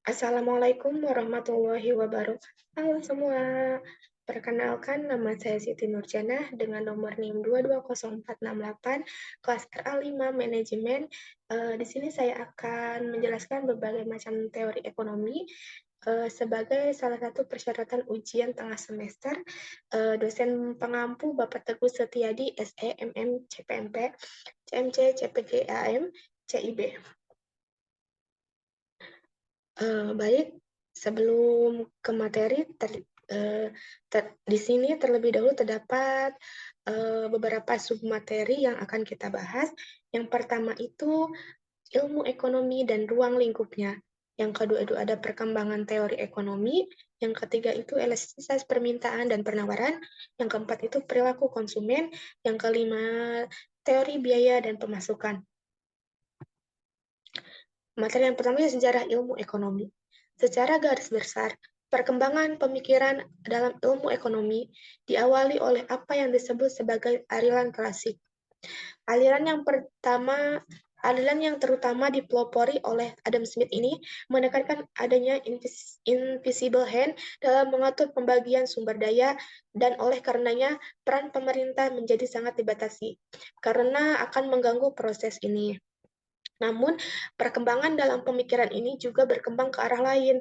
Assalamualaikum warahmatullahi wabarakatuh. Halo semua, perkenalkan nama saya Siti Nurjana dengan nomor NIM 2200468, klaster A5 Manajemen. Di sini saya akan menjelaskan berbagai macam teori ekonomi sebagai salah satu persyaratan ujian tengah semester. Dosen pengampu Bapak Teguh Setiadi, SE, MM, CPMP, CMC, CPGAM, CIB. Baik, sebelum ke materi, di sini terlebih dahulu terdapat beberapa submateri yang akan kita bahas. Yang pertama itu ilmu ekonomi dan ruang lingkupnya. Yang kedua itu ada perkembangan teori ekonomi. Yang ketiga itu elastisitas permintaan dan penawaran. Yang keempat itu perilaku konsumen. Yang kelima teori biaya dan pemasukan. Materi yang pertama sejarah ilmu ekonomi. Secara garis besar, perkembangan pemikiran dalam ilmu ekonomi diawali oleh apa yang disebut sebagai aliran klasik. Aliran yang pertama, aliran yang terutama dipelopori oleh Adam Smith ini menekankan adanya invisible hand dalam mengatur pembagian sumber daya dan oleh karenanya peran pemerintah menjadi sangat dibatasi karena akan mengganggu proses ini. Namun, perkembangan dalam pemikiran ini juga berkembang ke arah lain,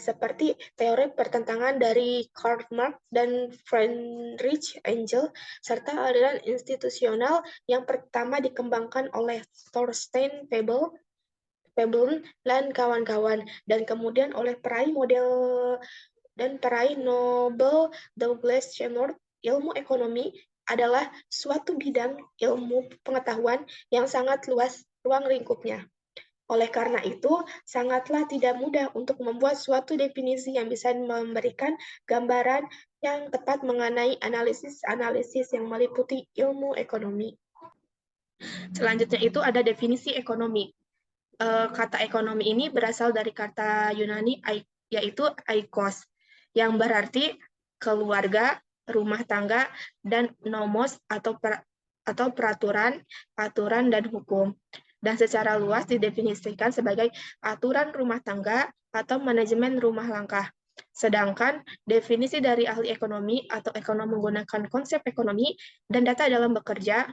seperti teori pertentangan dari Karl Marx dan Friedrich Engels, serta aliran institusional yang pertama dikembangkan oleh Thorstein Veblen dan kawan-kawan, dan kemudian oleh peraih Nobel Douglas Sheinert. Ilmu ekonomi adalah suatu bidang ilmu pengetahuan yang sangat luas ruang lingkupnya. Oleh karena itu, sangatlah tidak mudah untuk membuat suatu definisi yang bisa memberikan gambaran yang tepat mengenai analisis-analisis yang meliputi ilmu ekonomi. Selanjutnya itu ada definisi ekonomi. Kata ekonomi ini berasal dari kata Yunani yaitu aikos, yang berarti keluarga, rumah tangga, dan nomos atau peraturan, aturan, dan hukum. Dan secara luas didefinisikan sebagai aturan rumah tangga atau manajemen rumah langkah. Sedangkan definisi dari ahli ekonomi atau ekonom menggunakan konsep ekonomi dan data dalam bekerja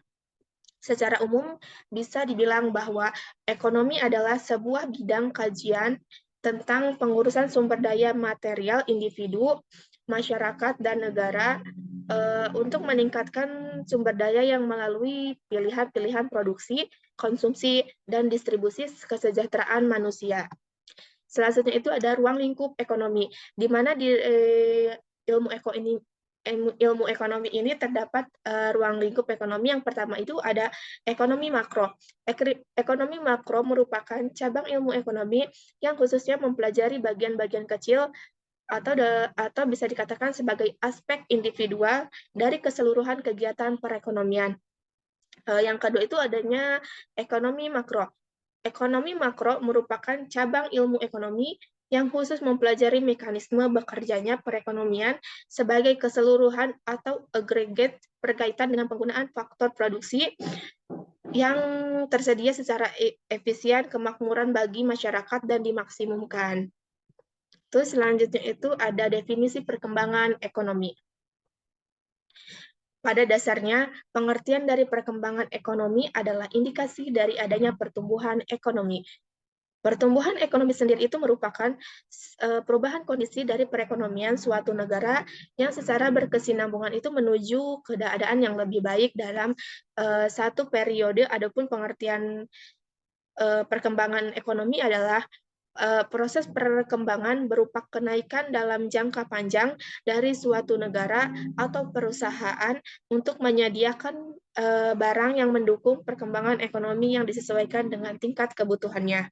secara umum bisa dibilang bahwa ekonomi adalah sebuah bidang kajian tentang pengurusan sumber daya material individu, masyarakat, dan negara untuk meningkatkan sumber daya yang melalui pilihan-pilihan produksi, konsumsi, dan distribusi kesejahteraan manusia. Selanjutnya itu ada ruang lingkup ekonomi, di mana di ilmu ekonomi ini terdapat ruang lingkup ekonomi. Yang pertama itu ada ekonomi makro. Ekonomi makro merupakan cabang ilmu ekonomi yang khususnya mempelajari bagian-bagian kecil atau bisa dikatakan sebagai aspek individual dari keseluruhan kegiatan perekonomian. Yang kedua itu adanya ekonomi makro. Ekonomi makro merupakan cabang ilmu ekonomi yang khusus mempelajari mekanisme bekerjanya perekonomian sebagai keseluruhan atau agregat berkaitan dengan penggunaan faktor produksi yang tersedia secara efisien, kemakmuran bagi masyarakat, dan dimaksimumkan. Terus selanjutnya itu ada definisi perkembangan ekonomi. Pada dasarnya, pengertian dari perkembangan ekonomi adalah indikasi dari adanya pertumbuhan ekonomi. Pertumbuhan ekonomi sendiri itu merupakan perubahan kondisi dari perekonomian suatu negara yang secara berkesinambungan itu menuju keadaan yang lebih baik dalam satu periode. Adapun pengertian perkembangan ekonomi adalah proses perkembangan berupa kenaikan dalam jangka panjang dari suatu negara atau perusahaan untuk menyediakan barang yang mendukung perkembangan ekonomi yang disesuaikan dengan tingkat kebutuhannya.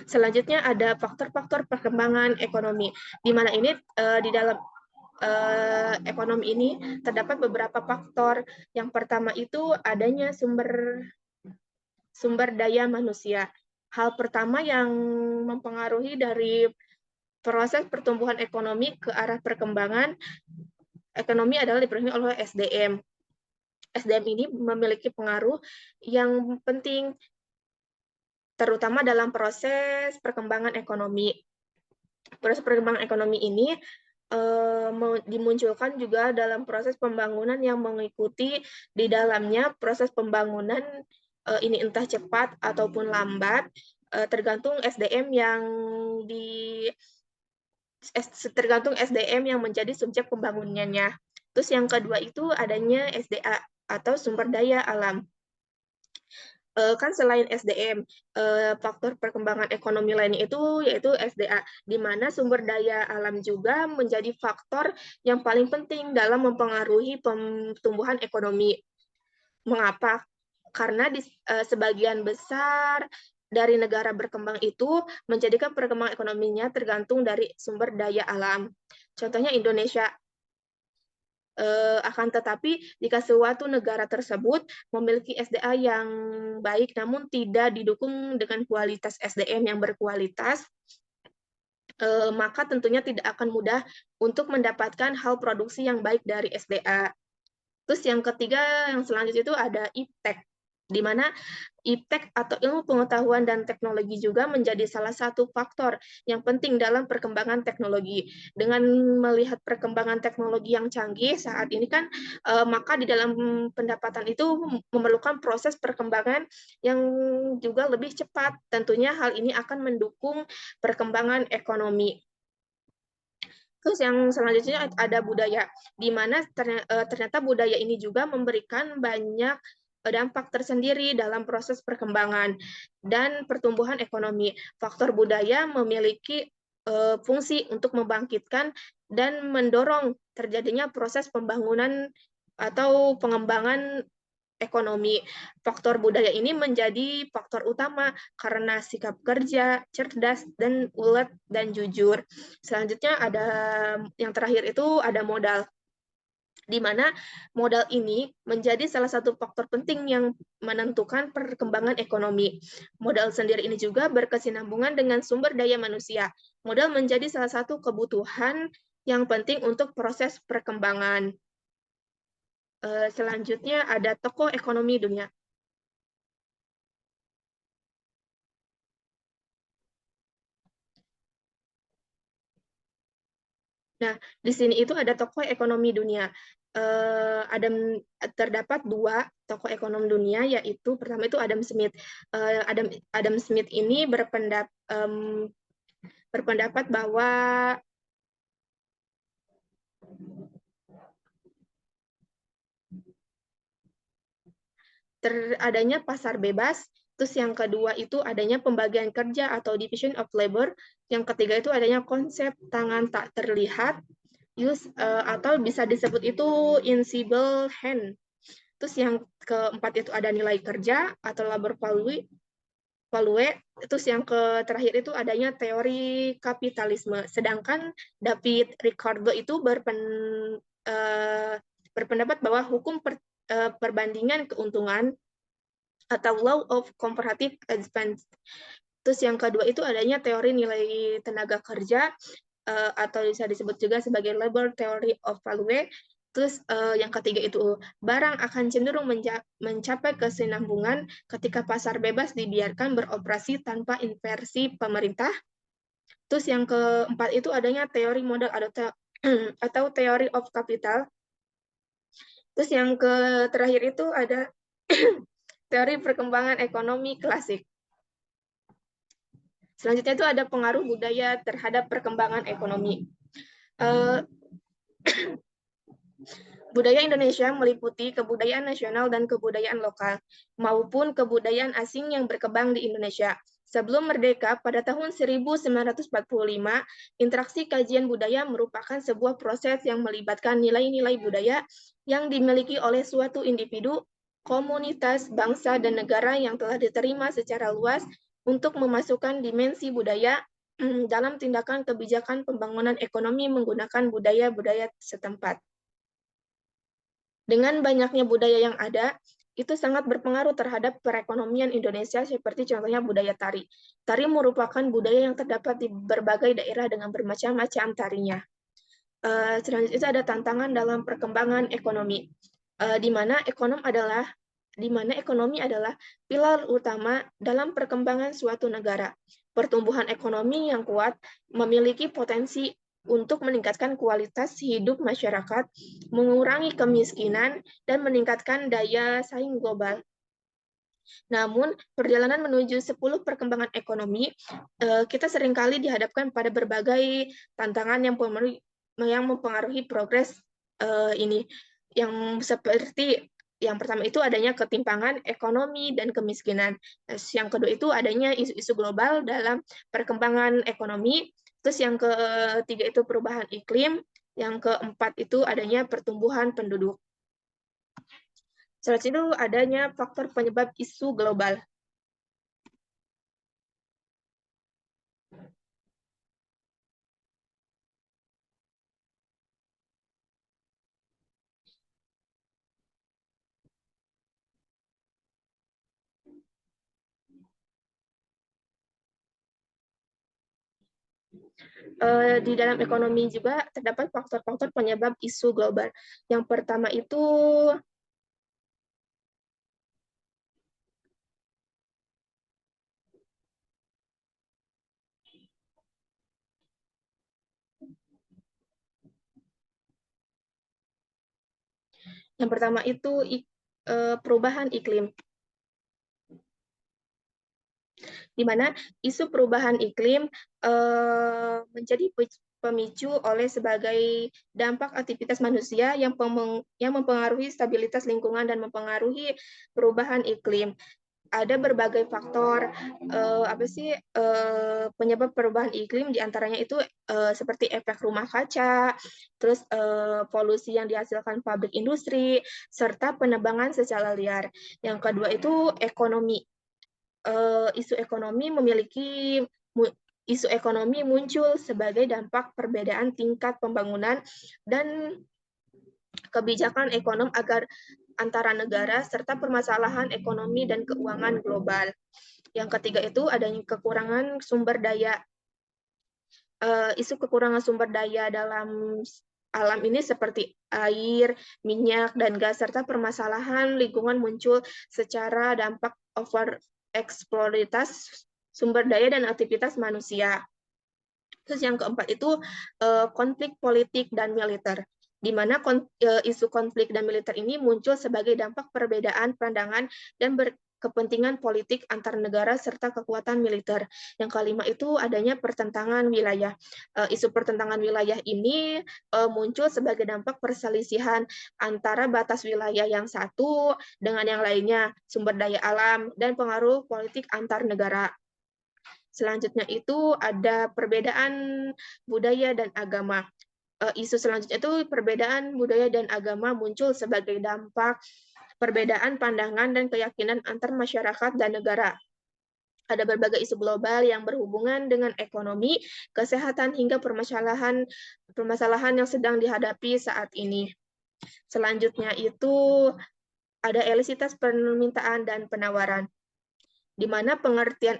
Selanjutnya ada faktor-faktor perkembangan ekonomi, di mana ini di dalam ekonomi ini terdapat beberapa faktor. Yang pertama itu adanya sumber daya manusia. Hal pertama yang mempengaruhi dari proses pertumbuhan ekonomi ke arah perkembangan ekonomi adalah dipenuhi oleh SDM. SDM ini memiliki pengaruh yang penting terutama dalam proses perkembangan ekonomi. Proses perkembangan ekonomi ini dimunculkan juga dalam proses pembangunan yang mengikuti di dalamnya proses pembangunan ini entah cepat ataupun lambat, tergantung SDM yang tergantung SDM yang menjadi subjek pembangunannya. Terus yang kedua itu adanya SDA atau sumber daya alam. Kan selain SDM, faktor perkembangan ekonomi lainnya itu yaitu SDA, di mana sumber daya alam juga menjadi faktor yang paling penting dalam mempengaruhi pertumbuhan ekonomi. Mengapa? Karena sebagian besar dari negara berkembang itu menjadikan perkembangan ekonominya tergantung dari sumber daya alam. Contohnya Indonesia. Akan tetapi jika suatu negara tersebut memiliki SDA yang baik namun tidak didukung dengan kualitas SDM yang berkualitas, maka tentunya tidak akan mudah untuk mendapatkan hal produksi yang baik dari SDA. Terus yang ketiga, yang selanjutnya itu ada IPTEK, di mana IPTEK atau ilmu pengetahuan dan teknologi juga menjadi salah satu faktor yang penting dalam perkembangan teknologi. Dengan melihat perkembangan teknologi yang canggih saat ini kan, maka di dalam pendapatan itu memerlukan proses perkembangan yang juga lebih cepat. Tentunya hal ini akan mendukung perkembangan ekonomi. Terus yang selanjutnya ada budaya, di mana ternyata budaya ini juga memberikan banyak dampak tersendiri dalam proses perkembangan dan pertumbuhan ekonomi. Faktor budaya memiliki fungsi untuk membangkitkan dan mendorong terjadinya proses pembangunan atau pengembangan ekonomi. Faktor budaya ini menjadi faktor utama karena sikap kerja, cerdas, dan ulet dan jujur. Selanjutnya ada yang terakhir itu ada modal, di mana modal ini menjadi salah satu faktor penting yang menentukan perkembangan ekonomi. Modal sendiri ini juga berkesinambungan dengan sumber daya manusia. Modal menjadi salah satu kebutuhan yang penting untuk proses perkembangan. Selanjutnya ada tokoh ekonomi dunia. Nah, di sini itu ada tokoh ekonomi dunia. Ada terdapat dua tokoh ekonomi dunia, yaitu pertama itu Adam Smith. Adam Smith ini berpendapat bahwa adanya pasar bebas. Terus yang kedua itu adanya pembagian kerja atau division of labor. Yang ketiga itu adanya konsep tangan tak terlihat, atau bisa disebut itu invisible hand. Terus yang keempat itu ada nilai kerja atau labor value. Terus yang terakhir itu adanya teori kapitalisme. Sedangkan David Ricardo itu berpendapat bahwa hukum perbandingan keuntungan atau law of comparative advantage. Terus yang kedua itu adanya teori nilai tenaga kerja, atau bisa disebut juga sebagai labor theory of value. Terus yang ketiga itu barang akan cenderung mencapai kesinambungan ketika pasar bebas dibiarkan beroperasi tanpa inversi pemerintah. Terus yang keempat itu adanya teori modal atau teori of capital. Terus yang terakhir itu ada teori perkembangan ekonomi klasik. Selanjutnya itu ada pengaruh budaya terhadap perkembangan ekonomi. Budaya Indonesia meliputi kebudayaan nasional dan kebudayaan lokal, maupun kebudayaan asing yang berkembang di Indonesia. Sebelum merdeka, pada tahun 1945, interaksi kajian budaya merupakan sebuah proses yang melibatkan nilai-nilai budaya yang dimiliki oleh suatu individu, komunitas, bangsa, dan negara yang telah diterima secara luas untuk memasukkan dimensi budaya dalam tindakan kebijakan pembangunan ekonomi menggunakan budaya-budaya setempat. Dengan banyaknya budaya yang ada, itu sangat berpengaruh terhadap perekonomian Indonesia, seperti contohnya budaya tari. Tari merupakan budaya yang terdapat di berbagai daerah dengan bermacam-macam tarinya. Selanjutnya ada tantangan dalam perkembangan ekonomi, di mana ekonom adalah di mana ekonomi adalah pilar utama dalam perkembangan suatu negara. Pertumbuhan ekonomi yang kuat memiliki potensi untuk meningkatkan kualitas hidup masyarakat, mengurangi kemiskinan, dan meningkatkan daya saing global. Namun, perjalanan menuju 10 perkembangan ekonomi, kita seringkali dihadapkan pada berbagai tantangan yang mempengaruhi progres ini. Yang seperti yang pertama itu adanya ketimpangan ekonomi dan kemiskinan. Yang kedua itu adanya isu-isu global dalam perkembangan ekonomi. Terus yang ketiga itu perubahan iklim. Yang keempat itu adanya pertumbuhan penduduk. Selanjutnya itu adanya faktor penyebab isu global. Di dalam ekonomi juga terdapat faktor-faktor penyebab isu global. Yang pertama itu perubahan iklim, di mana isu perubahan iklim menjadi pemicu oleh sebagai dampak aktivitas manusia yang mempengaruhi stabilitas lingkungan dan mempengaruhi perubahan iklim. Ada berbagai faktor penyebab perubahan iklim, diantaranya itu seperti efek rumah kaca, terus polusi yang dihasilkan pabrik industri, serta penebangan secara liar. Yang kedua itu ekonomi. Isu ekonomi muncul sebagai dampak perbedaan tingkat pembangunan dan kebijakan ekonomi antara negara serta permasalahan ekonomi dan keuangan global. Yang ketiga itu adanya kekurangan sumber daya. Isu kekurangan sumber daya dalam alam ini seperti air, minyak, dan gas, serta permasalahan lingkungan muncul secara dampak overeksploitasi sumber daya dan aktivitas manusia. Terus yang keempat itu konflik politik dan militer, di mana isu konflik dan militer ini muncul sebagai dampak perbedaan pandangan dan kepentingan politik antar negara serta kekuatan militer. Yang kelima itu adanya pertentangan wilayah. Isu pertentangan wilayah ini muncul sebagai dampak perselisihan antara batas wilayah yang satu dengan yang lainnya, sumber daya alam, dan pengaruh politik antar negara. Selanjutnya itu ada perbedaan budaya dan agama. Isu selanjutnya itu perbedaan budaya dan agama muncul sebagai dampak perbedaan pandangan dan keyakinan antar masyarakat dan negara. Ada berbagai isu global yang berhubungan dengan ekonomi, kesehatan, hingga permasalahan yang sedang dihadapi saat ini. Selanjutnya itu ada elastisitas permintaan dan penawaran, di mana pengertian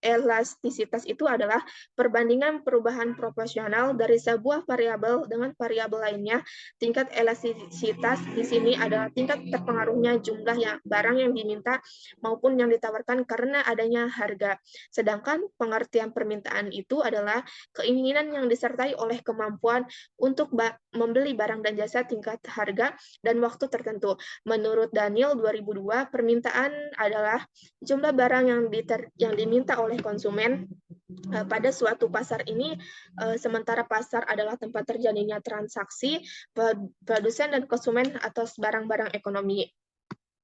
elastisitas itu adalah perbandingan perubahan proporsional dari sebuah variabel dengan variabel lainnya. Tingkat elastisitas di sini adalah tingkat terpengaruhnya jumlah barang yang diminta maupun yang ditawarkan karena adanya harga. Sedangkan pengertian permintaan itu adalah keinginan yang disertai oleh kemampuan untuk membeli barang dan jasa tingkat harga dan waktu tertentu. Menurut Daniel 2002, permintaan adalah jumlah barang yang diminta oleh konsumen pada suatu pasar ini, sementara pasar adalah tempat terjadinya transaksi produsen dan konsumen atas barang-barang ekonomi.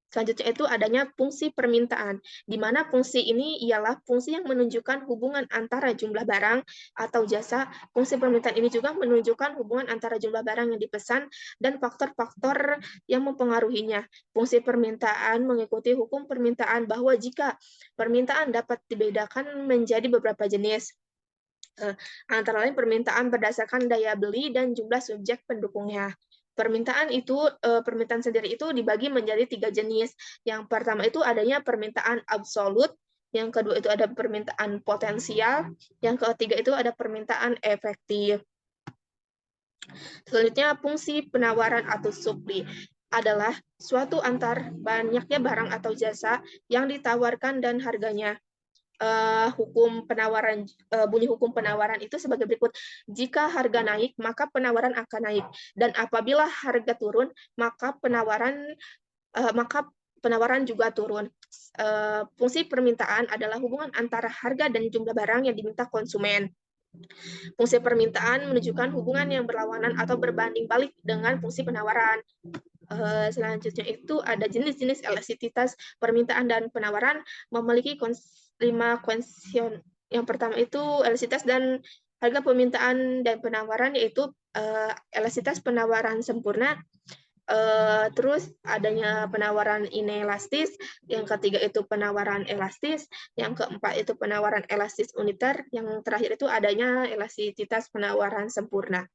Selanjutnya itu adanya fungsi permintaan, di mana fungsi ini ialah fungsi yang menunjukkan hubungan antara jumlah barang atau jasa. Fungsi permintaan ini juga menunjukkan hubungan antara jumlah barang yang dipesan dan faktor-faktor yang mempengaruhinya. Fungsi permintaan mengikuti hukum permintaan bahwa jika permintaan dapat dibedakan menjadi beberapa jenis, antara lain permintaan berdasarkan daya beli dan jumlah subjek pendukungnya. Permintaan sendiri itu dibagi menjadi 3 jenis. Yang pertama itu adanya permintaan absolut, yang kedua itu ada permintaan potensial, yang ketiga itu ada permintaan efektif. Selanjutnya fungsi penawaran atau supply. adalah suatu antar banyaknya barang atau jasa yang ditawarkan dan harganya. Bunyi hukum penawaran itu sebagai berikut. Jika harga naik, maka penawaran akan naik. Dan apabila harga turun, maka penawaran juga turun. Fungsi permintaan adalah hubungan antara harga dan jumlah barang yang diminta konsumen. Fungsi permintaan menunjukkan hubungan yang berlawanan atau berbanding balik dengan fungsi penawaran. Selanjutnya itu ada jenis-jenis elastisitas permintaan dan penawaran memiliki 5 konsen. Yang pertama itu elastisitas dan harga permintaan dan penawaran, yaitu elastisitas penawaran sempurna, terus adanya penawaran inelastis, yang ketiga itu penawaran elastis, yang keempat itu penawaran elastis uniter, yang terakhir itu adanya elastisitas penawaran sempurna.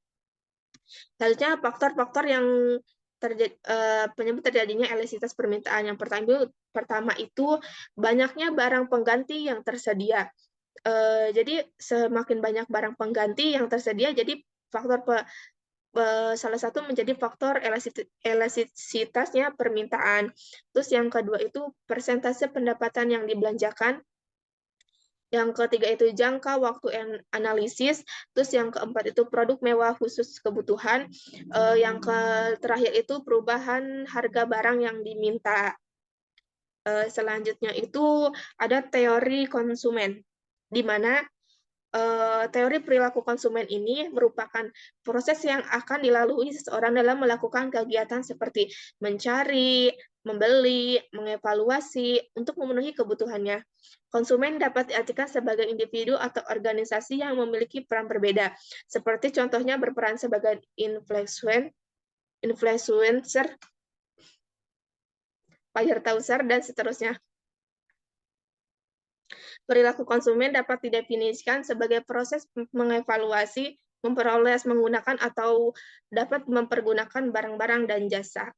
Selanjutnya faktor-faktor yang penyebut terjadinya elastisitas permintaan. Yang pertama itu banyaknya barang pengganti yang tersedia. Jadi semakin banyak barang pengganti yang tersedia, jadi salah satu menjadi faktor elastisitasnya permintaan. Terus yang kedua itu persentase pendapatan yang dibelanjakan. Yang ketiga itu jangka waktu analisis. Terus yang keempat itu produk mewah khusus kebutuhan. Yang terakhir itu perubahan harga barang yang diminta. Selanjutnya itu ada teori konsumen, di mana teori perilaku konsumen ini merupakan proses yang akan dilalui seseorang dalam melakukan kegiatan seperti mencari, membeli, mengevaluasi untuk memenuhi kebutuhannya. Konsumen dapat diartikan sebagai individu atau organisasi yang memiliki peran berbeda, seperti contohnya berperan sebagai influencer, firehouser, dan seterusnya. Perilaku konsumen dapat didefinisikan sebagai proses mengevaluasi, memperoleh, menggunakan, atau dapat mempergunakan barang-barang dan jasa.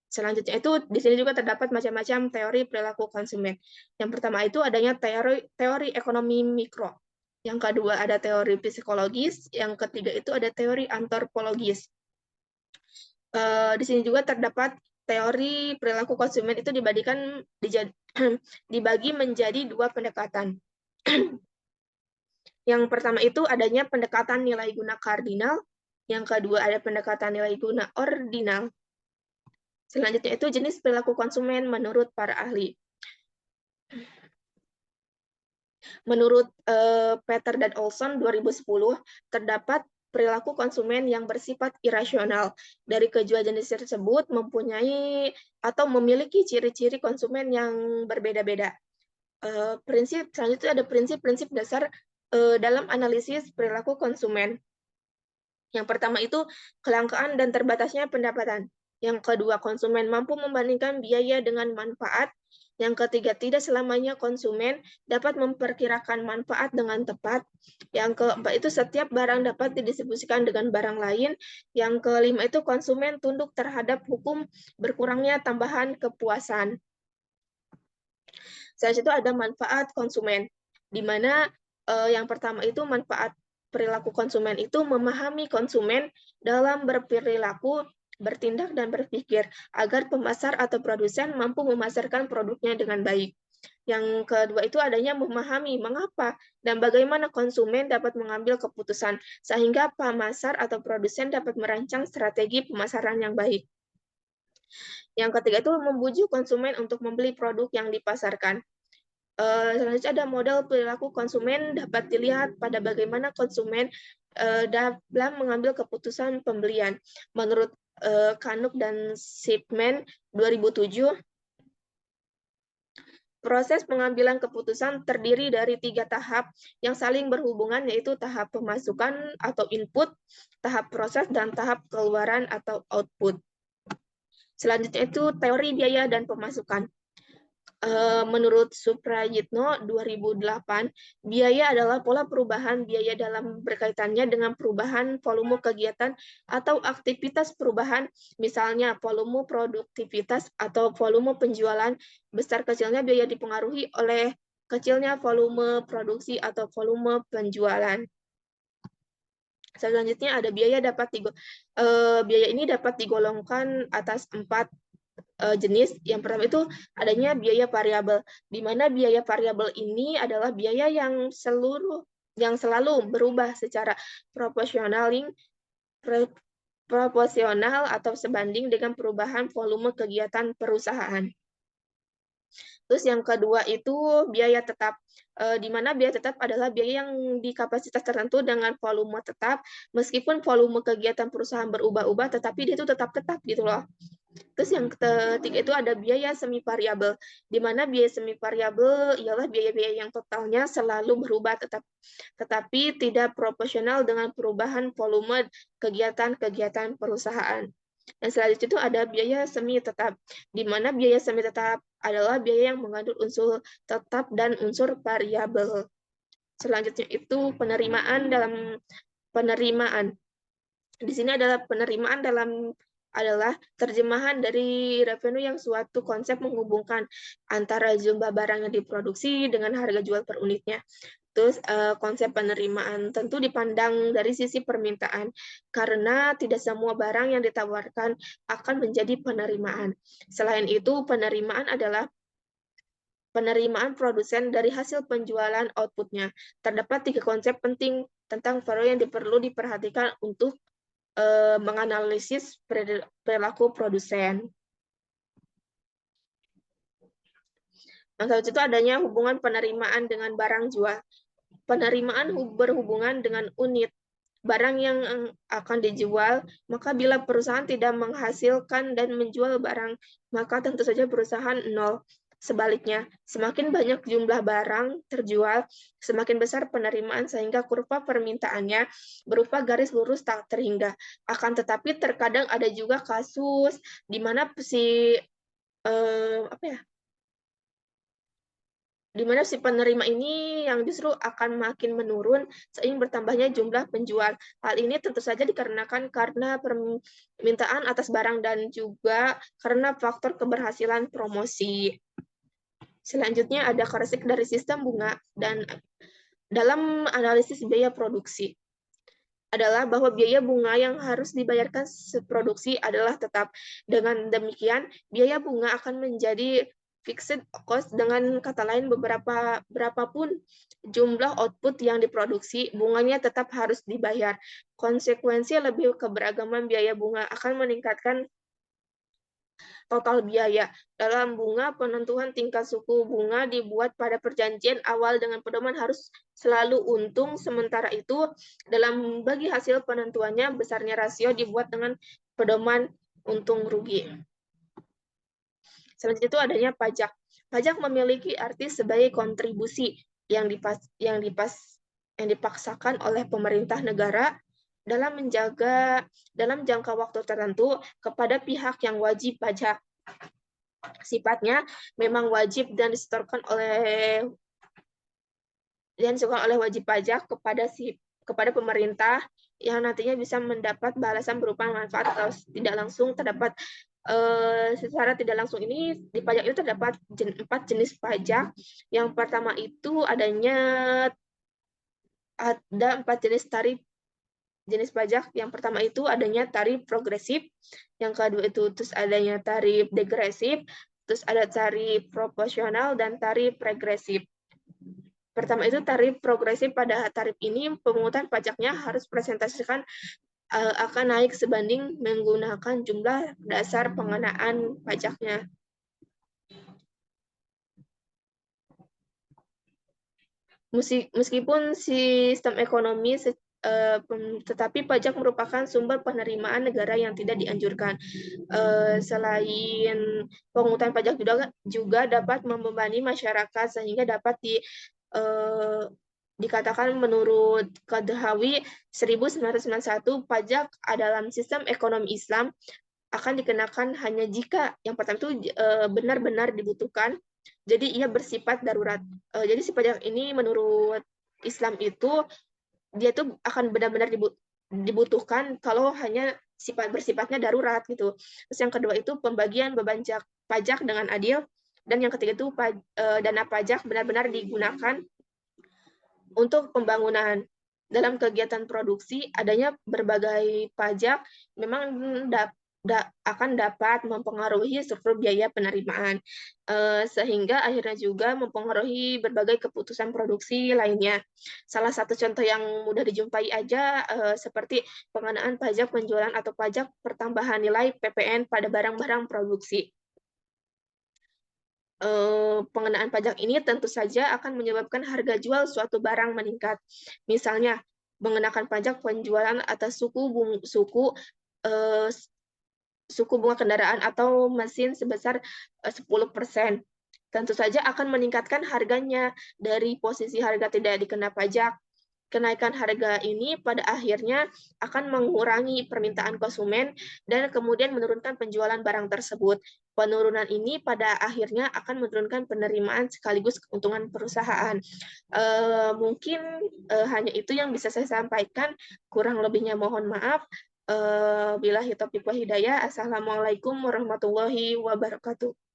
Selanjutnya itu di sini juga terdapat macam-macam teori perilaku konsumen. Yang pertama itu adanya teori ekonomi mikro. Yang kedua ada teori psikologis. Yang ketiga itu ada teori antropologis. Di sini juga terdapat teori perilaku konsumen itu dibagi menjadi 2 pendekatan. Yang pertama itu adanya pendekatan nilai guna kardinal. Yang kedua ada pendekatan nilai guna ordinal. Selanjutnya itu jenis perilaku konsumen menurut para ahli. Menurut Peter dan Olson 2010, terdapat perilaku konsumen yang bersifat irasional. Dari kedua jenis tersebut mempunyai atau memiliki ciri-ciri konsumen yang berbeda-beda. Prinsip selanjutnya ada prinsip-prinsip dasar dalam analisis perilaku konsumen. Yang pertama itu kelangkaan dan terbatasnya pendapatan. Yang kedua, konsumen mampu membandingkan biaya dengan manfaat. Yang ketiga, tidak selamanya konsumen dapat memperkirakan manfaat dengan tepat. Yang keempat itu setiap barang dapat didistribusikan dengan barang lain. Yang kelima itu konsumen tunduk terhadap hukum berkurangnya tambahan kepuasan. Selanjutnya itu ada manfaat konsumen, di mana yang pertama itu manfaat perilaku konsumen itu memahami konsumen dalam berperilaku, bertindak, dan berpikir agar pemasar atau produsen mampu memasarkan produknya dengan baik. Yang kedua itu adanya memahami mengapa dan bagaimana konsumen dapat mengambil keputusan, sehingga pemasar atau produsen dapat merancang strategi pemasaran yang baik. Yang ketiga itu membujuk konsumen untuk membeli produk yang dipasarkan. Selanjutnya ada model perilaku konsumen dapat dilihat pada bagaimana konsumen dalam mengambil keputusan pembelian. Menurut Kanuk dan Shipman 2007, proses pengambilan keputusan terdiri dari 3 tahap yang saling berhubungan, yaitu tahap pemasukan atau input, tahap proses, dan tahap keluaran atau output. Selanjutnya itu teori biaya dan pemasukan. Menurut Suprayitno 2008, biaya adalah pola perubahan biaya dalam berkaitannya dengan perubahan volume kegiatan atau aktivitas perubahan, misalnya volume produktivitas atau volume penjualan. Besar kecilnya biaya dipengaruhi oleh kecilnya volume produksi atau volume penjualan. Selanjutnya ada biaya ini dapat digolongkan atas 4 jenis. Yang pertama itu adanya biaya variabel, di mana biaya variabel ini adalah biaya yang selalu berubah secara proporsional atau sebanding dengan perubahan volume kegiatan perusahaan. Terus yang kedua itu biaya tetap, di mana biaya tetap adalah biaya yang di kapasitas tertentu dengan volume tetap, meskipun volume kegiatan perusahaan berubah-ubah, tetapi dia itu tetap gitu loh. Terus yang ketiga itu ada biaya semi variabel, di mana biaya semi variabel ialah biaya-biaya yang totalnya selalu berubah tetapi tidak proporsional dengan perubahan volume kegiatan-kegiatan perusahaan. Dan selanjutnya itu ada biaya semi tetap, di mana biaya semi tetap adalah biaya yang mengandung unsur tetap dan unsur variabel. Selanjutnya itu penerimaan. Di sini adalah penerimaan adalah terjemahan dari revenue yang suatu konsep menghubungkan antara jumlah barang yang diproduksi dengan harga jual per unitnya. Terus konsep penerimaan tentu dipandang dari sisi permintaan, karena tidak semua barang yang ditawarkan akan menjadi penerimaan. Selain itu, penerimaan adalah penerimaan produsen dari hasil penjualan outputnya. Terdapat 3 konsep penting tentang value yang perlu diperhatikan untuk menganalisis perilaku produsen. Yang selanjutnya itu adanya hubungan penerimaan dengan barang jual. Penerimaan berhubungan dengan unit barang yang akan dijual, maka bila perusahaan tidak menghasilkan dan menjual barang, maka tentu saja perusahaan nol. Sebaliknya, semakin banyak jumlah barang terjual, semakin besar penerimaan sehingga kurva permintaannya berupa garis lurus tak terhingga. Akan tetapi terkadang ada juga kasus di mana si penerima ini yang justru akan makin menurun seiring bertambahnya jumlah penjual. Hal ini tentu saja dikarenakan karena permintaan atas barang dan juga karena faktor keberhasilan promosi. Selanjutnya ada karakteristik dari sistem bunga dan dalam analisis biaya produksi adalah bahwa biaya bunga yang harus dibayarkan produksi adalah tetap. Dengan demikian, biaya bunga akan menjadi fixed cost, dengan kata lain berapapun jumlah output yang diproduksi, bunganya tetap harus dibayar. Konsekuensi lebih keberagaman biaya bunga akan meningkatkan total biaya. Dalam bunga, penentuan tingkat suku bunga dibuat pada perjanjian awal dengan pedoman harus selalu untung, sementara itu dalam bagi hasil penentuannya besarnya rasio dibuat dengan pedoman untung rugi. Selanjutnya itu adanya pajak. Pajak memiliki arti sebagai kontribusi yang dipaksakan oleh pemerintah negara dalam jangka waktu tertentu kepada pihak yang wajib pajak. Sifatnya memang wajib dan disetorkan oleh wajib pajak kepada pemerintah yang nantinya bisa mendapat balasan berupa manfaat atau tidak langsung. Terdapat secara tidak langsung ini di pajak itu terdapat 4 jenis pajak. Yang pertama itu ada 4 jenis pajak. Yang pertama itu adanya tarif progresif, yang kedua itu terus adanya tarif degresif, terus ada tarif proporsional dan tarif regresif. Pertama itu tarif progresif. Pada tarif ini pemungutan pajaknya harus presentasikan akan naik sebanding menggunakan jumlah dasar pengenaan pajaknya. Meskipun sistem ekonomi tetapi pajak merupakan sumber penerimaan negara yang tidak dianjurkan. Selain pemungutan pajak juga dapat membebani masyarakat sehingga dapat dikatakan menurut Qadhawi 1991, pajak dalam sistem ekonomi Islam akan dikenakan hanya jika yang pertama itu benar-benar dibutuhkan, jadi ia bersifat darurat. Jadi si pajak ini menurut Islam itu dia tuh akan benar-benar dibutuhkan kalau hanya bersifatnya darurat gitu. Terus yang kedua itu pembagian beban pajak dengan adil, dan yang ketiga itu dana pajak benar-benar digunakan untuk pembangunan. dalam kegiatan produksi, adanya berbagai pajak memang akan dapat mempengaruhi struktur biaya penerimaan, sehingga akhirnya juga mempengaruhi berbagai keputusan produksi lainnya. Salah satu contoh yang mudah dijumpai aja seperti pengenaan pajak penjualan atau pajak pertambahan nilai (PPN) pada barang-barang produksi. Pengenaan pajak ini tentu saja akan menyebabkan harga jual suatu barang meningkat. Misalnya, mengenakan pajak penjualan atas eh, suku bunga kendaraan atau mesin sebesar 10%. Tentu saja akan meningkatkan harganya dari posisi harga tidak dikena pajak. Kenaikan harga ini pada akhirnya akan mengurangi permintaan konsumen dan kemudian menurunkan penjualan barang tersebut. Penurunan ini pada akhirnya akan menurunkan penerimaan sekaligus keuntungan perusahaan. Mungkin hanya itu yang bisa saya sampaikan. Kurang lebihnya mohon maaf. Billahi taufiq wa hidayah. Assalamualaikum warahmatullahi wabarakatuh.